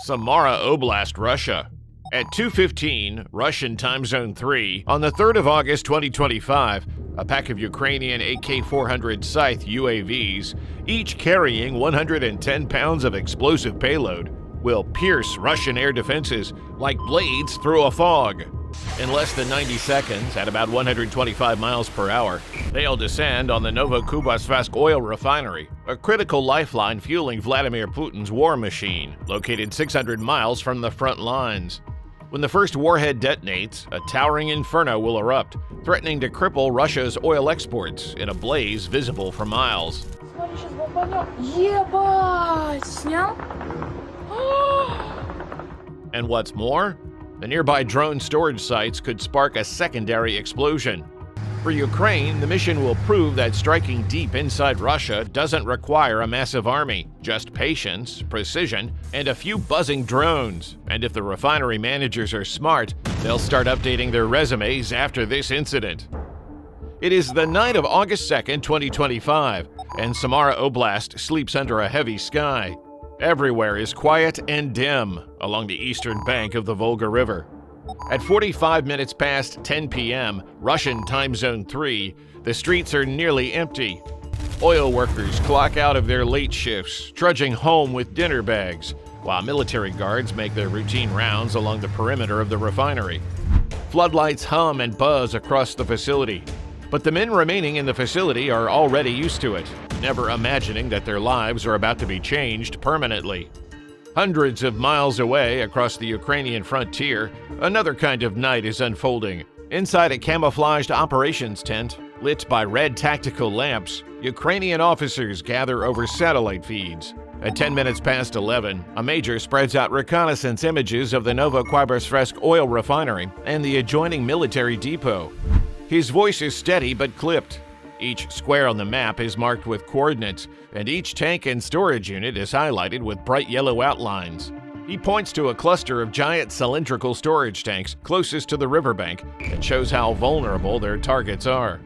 Samara Oblast, Russia. At 2:15 Russian time zone 3 on the 3rd of August 2025, a pack of Ukrainian AK-400 Scythe UAVs, each carrying 110 pounds of explosive payload, will pierce Russian air defenses like blades through a fog. In less than 90 seconds, at about 125 miles per hour, they'll descend on the Novokuybyshevsk oil refinery, a critical lifeline fueling Vladimir Putin's war machine, located 600 miles from the front lines. When the first warhead detonates, a towering inferno will erupt, threatening to cripple Russia's oil exports in a blaze visible for miles. And what's more, the nearby drone storage sites could spark a secondary explosion. For Ukraine, the mission will prove that striking deep inside Russia doesn't require a massive army, just patience, precision, and a few buzzing drones. And if the refinery managers are smart, they'll start updating their resumes after this incident. It is the night of August 2nd, 2025, and Samara Oblast sleeps under a heavy sky. Everywhere is quiet and dim along the eastern bank of the Volga River. At 45 minutes past 10 p.m., Russian time zone 3, the streets are nearly empty. Oil workers clock out of their late shifts, trudging home with dinner bags, while military guards make their routine rounds along the perimeter of the refinery. Floodlights hum and buzz across the facility, but the men remaining in the facility are already used to it, never imagining that their lives are about to be changed permanently. Hundreds of miles away across the Ukrainian frontier, another kind of night is unfolding. Inside a camouflaged operations tent, lit by red tactical lamps, Ukrainian officers gather over satellite feeds. At 10 minutes past 11, a major spreads out reconnaissance images of the Novokuybyshevsk oil refinery and the adjoining military depot. His voice is steady but clipped. Each square on the map is marked with coordinates, and each tank and storage unit is highlighted with bright yellow outlines. He points to a cluster of giant cylindrical storage tanks closest to the riverbank and shows how vulnerable their targets are.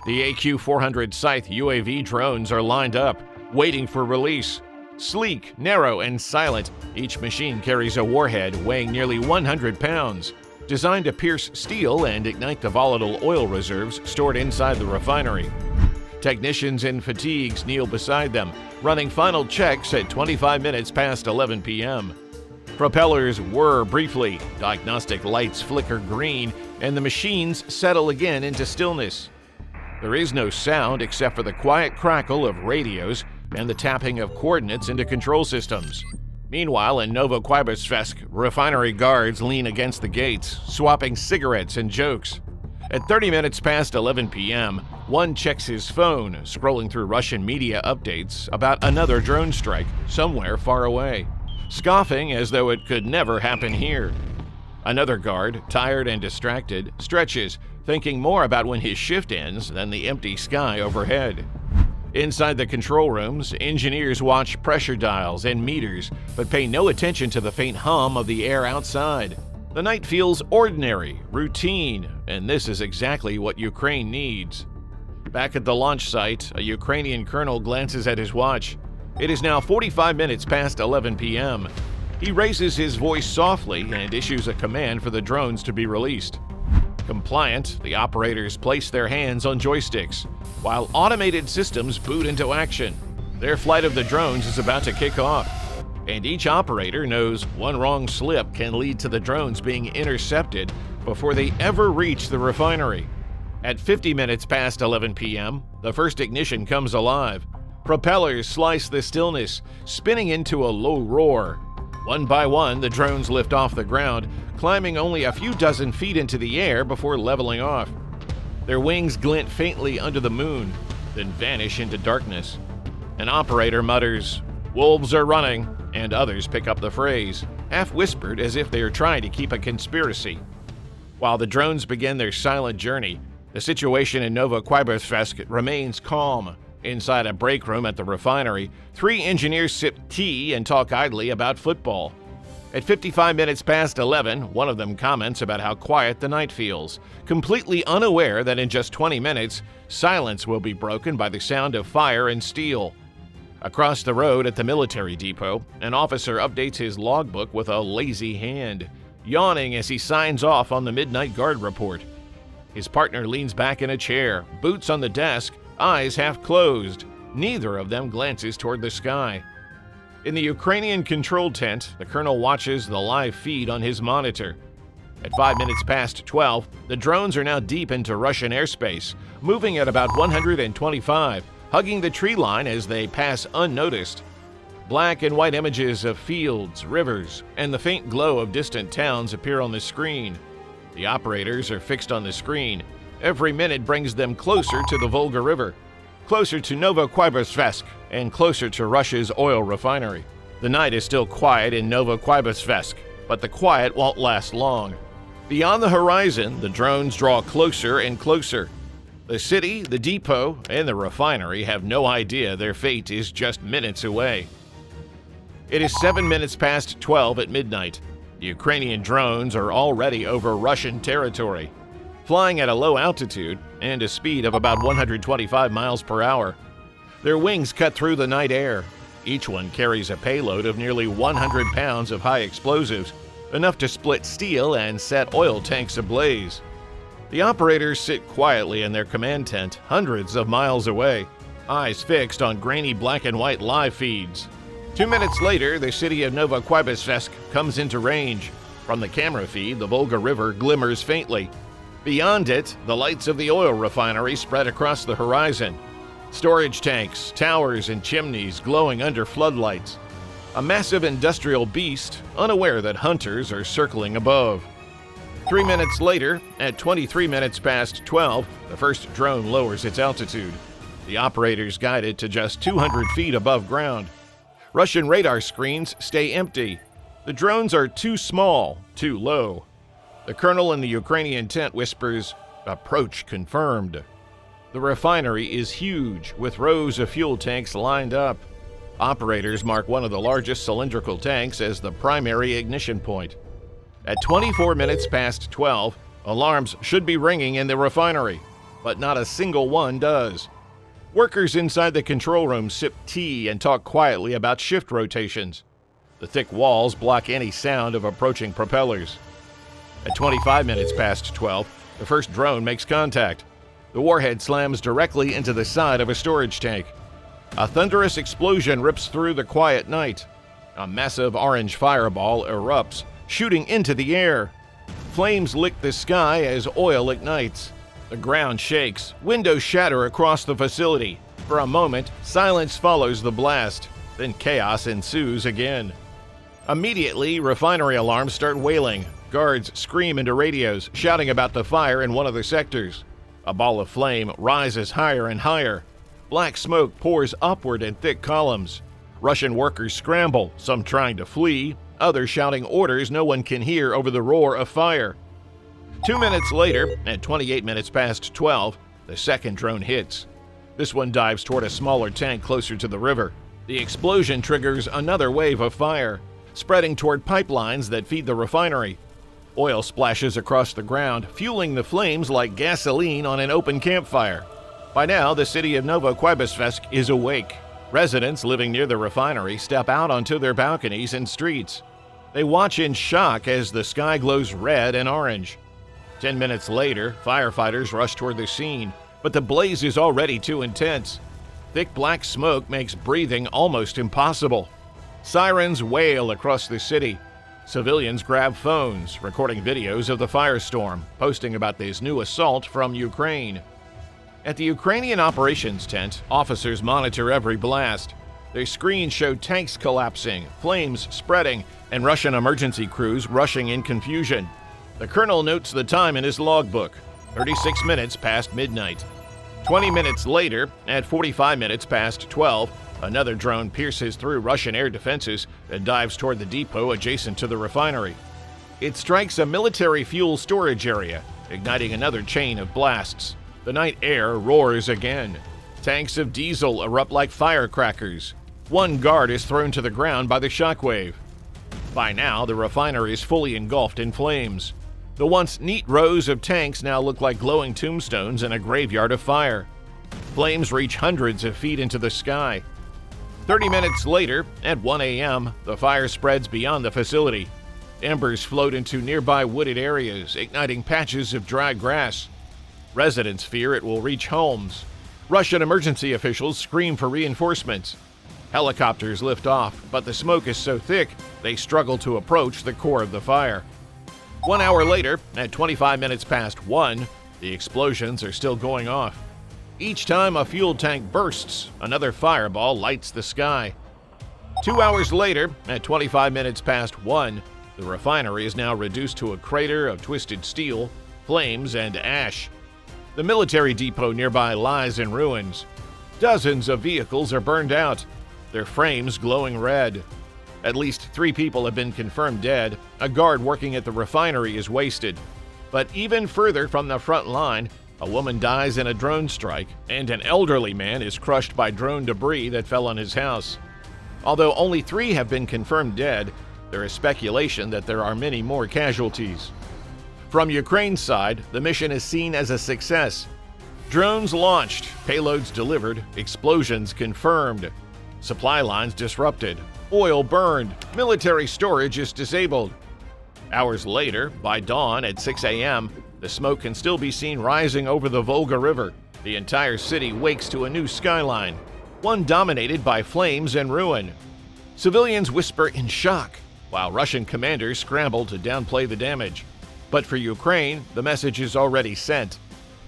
The AQ-400 Scythe UAV drones are lined up, waiting for release. Sleek, narrow, and silent, each machine carries a warhead weighing nearly 100 pounds. Designed to pierce steel and ignite the volatile oil reserves stored inside the refinery. Technicians in fatigues kneel beside them, running final checks at 25 minutes past 11 p.m. Propellers whir briefly, diagnostic lights flicker green, and the machines settle again into stillness. There is no sound except for the quiet crackle of radios and the tapping of coordinates into control systems. Meanwhile, in Novokuybyshevsk, refinery guards lean against the gates, swapping cigarettes and jokes. At 30 minutes past 11 p.m., one checks his phone, scrolling through Russian media updates about another drone strike somewhere far away, scoffing as though it could never happen here. Another guard, tired and distracted, stretches, thinking more about when his shift ends than the empty sky overhead. Inside the control rooms, engineers watch pressure dials and meters, but pay no attention to the faint hum of the air outside. The night feels ordinary, routine, and this is exactly what Ukraine needs. Back at the launch site, a Ukrainian colonel glances at his watch. It is now 45 minutes past 11 p.m. He raises his voice softly and issues a command for the drones to be released. Compliant, the operators place their hands on joysticks, while automated systems boot into action. Their flight of the drones is about to kick off, and each operator knows one wrong slip can lead to the drones being intercepted before they ever reach the refinery. At 50 minutes past 11 p.m., the first ignition comes alive. Propellers slice the stillness, spinning into a low roar. One by one, the drones lift off the ground, climbing only a few dozen feet into the air before leveling off. Their wings glint faintly under the moon, then vanish into darkness. An operator mutters, "Wolves are running," and others pick up the phrase, half-whispered as if they are trying to keep a conspiracy. While the drones begin their silent journey, the situation in Novokuybyshevsk remains calm. Inside a break room at the refinery, 3 engineers sip tea and talk idly about football. At 55 minutes past 11, one of them comments about how quiet the night feels, completely unaware that in just 20 minutes, silence will be broken by the sound of fire and steel. Across the road at the military depot, an officer updates his logbook with a lazy hand, yawning as he signs off on the midnight guard report. His partner leans back in a chair, boots on the desk, eyes half closed. Neither of them glances toward the sky. In the Ukrainian control tent, the colonel watches the live feed on his monitor. At 5 minutes past 12, the drones are now deep into Russian airspace, moving at about 125, hugging the tree line as they pass unnoticed. Black and white images of fields, rivers, and the faint glow of distant towns appear on the screen. The operators are fixed on the screen. Every minute brings them closer to the Volga River, closer to Novokuybyshevsk, and closer to Russia's oil refinery. The night is still quiet in Novokuybyshevsk, but the quiet won't last long. Beyond the horizon, the drones draw closer and closer. The city, the depot, and the refinery have no idea their fate is just minutes away. It is 7 minutes past 12 at midnight. The Ukrainian drones are already over Russian territory, flying at a low altitude and a speed of about 125 miles per hour. Their wings cut through the night air. Each one carries a payload of nearly 100 pounds of high explosives, enough to split steel and set oil tanks ablaze. The operators sit quietly in their command tent, hundreds of miles away, eyes fixed on grainy black and white live feeds. 2 minutes later, the city of Novokuybyshevsk comes into range. From the camera feed, the Volga River glimmers faintly. Beyond it, the lights of the oil refinery spread across the horizon. Storage tanks, towers, and chimneys glowing under floodlights. A massive industrial beast, unaware that hunters are circling above. 3 minutes later, at 23 minutes past 12, the first drone lowers its altitude. The operators guide it to just 200 feet above ground. Russian radar screens stay empty. The drones are too small, too low. The colonel in the Ukrainian tent whispers, "Approach confirmed." The refinery is huge, with rows of fuel tanks lined up. Operators mark one of the largest cylindrical tanks as the primary ignition point. At 24 minutes past 12, alarms should be ringing in the refinery, but not a single one does. Workers inside the control room sip tea and talk quietly about shift rotations. The thick walls block any sound of approaching propellers. At 25 minutes past 12, the first drone makes contact. The warhead slams directly into the side of a storage tank. A thunderous explosion rips through the quiet night. A massive orange fireball erupts, shooting into the air. Flames lick the sky as oil ignites. The ground shakes, windows shatter across the facility. For a moment, silence follows the blast. Then chaos ensues again. Immediately, refinery alarms start wailing. Guards scream into radios, shouting about the fire in one of the sectors. A ball of flame rises higher and higher. Black smoke pours upward in thick columns. Russian workers scramble, some trying to flee, others shouting orders no one can hear over the roar of fire. 2 minutes later, at 28 minutes past 12, the second drone hits. This one dives toward a smaller tank closer to the river. The explosion triggers another wave of fire, spreading toward pipelines that feed the refinery. Oil splashes across the ground, fueling the flames like gasoline on an open campfire. By now, the city of Novokuybyshevsk is awake. Residents living near the refinery step out onto their balconies and streets. They watch in shock as the sky glows red and orange. 10 minutes later, firefighters rush toward the scene, but the blaze is already too intense. Thick black smoke makes breathing almost impossible. Sirens wail across the city. Civilians grab phones, recording videos of the firestorm, posting about this new assault from Ukraine. At the Ukrainian operations tent, officers monitor every blast. Their screens show tanks collapsing, flames spreading, and Russian emergency crews rushing in confusion. The colonel notes the time in his logbook, 36 minutes past midnight. 20 minutes later, at 45 minutes past 12, another drone pierces through Russian air defenses and dives toward the depot adjacent to the refinery. It strikes a military fuel storage area, igniting another chain of blasts. The night air roars again. Tanks of diesel erupt like firecrackers. One guard is thrown to the ground by the shockwave. By now, the refinery is fully engulfed in flames. The once neat rows of tanks now look like glowing tombstones in a graveyard of fire. Flames reach hundreds of feet into the sky. 30 minutes later, at 1 a.m., the fire spreads beyond the facility. Embers float into nearby wooded areas, igniting patches of dry grass. Residents fear it will reach homes. Russian emergency officials scream for reinforcements. Helicopters lift off, but the smoke is so thick, they struggle to approach the core of the fire. 1 hour later, at 25 minutes past 1, the explosions are still going off. Each time a fuel tank bursts, another fireball lights the sky. 2 hours later, at 25 minutes past 1, the refinery is now reduced to a crater of twisted steel, flames, and ash. The military depot nearby lies in ruins. Dozens of vehicles are burned out, their frames glowing red. At least 3 people have been confirmed dead. A guard working at the refinery is wasted. But even further from the front line, a woman dies in a drone strike, and an elderly man is crushed by drone debris that fell on his house. Although only 3 have been confirmed dead, there is speculation that there are many more casualties. From Ukraine's side, the mission is seen as a success. Drones launched, payloads delivered, explosions confirmed. Supply lines disrupted, oil burned, military storage is disabled. Hours later, by dawn at 6 a.m., the smoke can still be seen rising over the Volga River. The entire city wakes to a new skyline, one dominated by flames and ruin. Civilians whisper in shock, while Russian commanders scramble to downplay the damage. But for Ukraine, the message is already sent.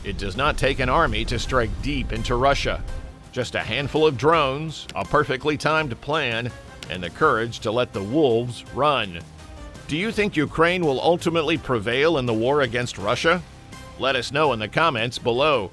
It does not take an army to strike deep into Russia. Just a handful of drones, a perfectly timed plan, and the courage to let the wolves run. Do you think Ukraine will ultimately prevail in the war against Russia? Let us know in the comments below.